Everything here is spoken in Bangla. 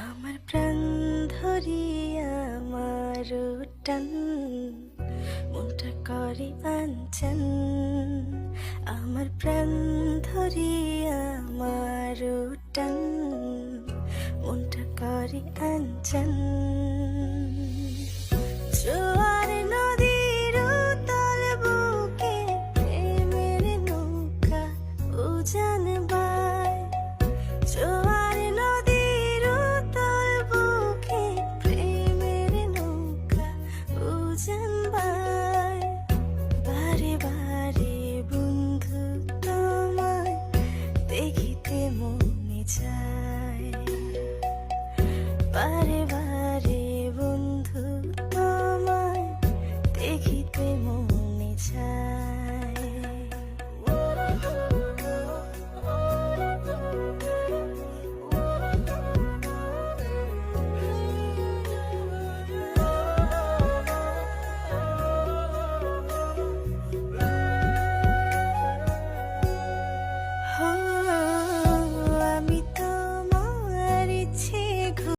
আমার প্রাণ ধরিয়া আমার টান, মনটা করে আনচান। আমার প্রাণ ধরিয়া আমার টান, মনটা করে আনচান। জোয়ার নদীর উতল বুকে প্রেমের নৌকা উজান বায়। জোয়ার নদীর উতল বুকে প্রেমের নৌকা উজান বায়। বারে বারে বন্ধু তোমায় দেখিতে মনে চায়, বারে বারে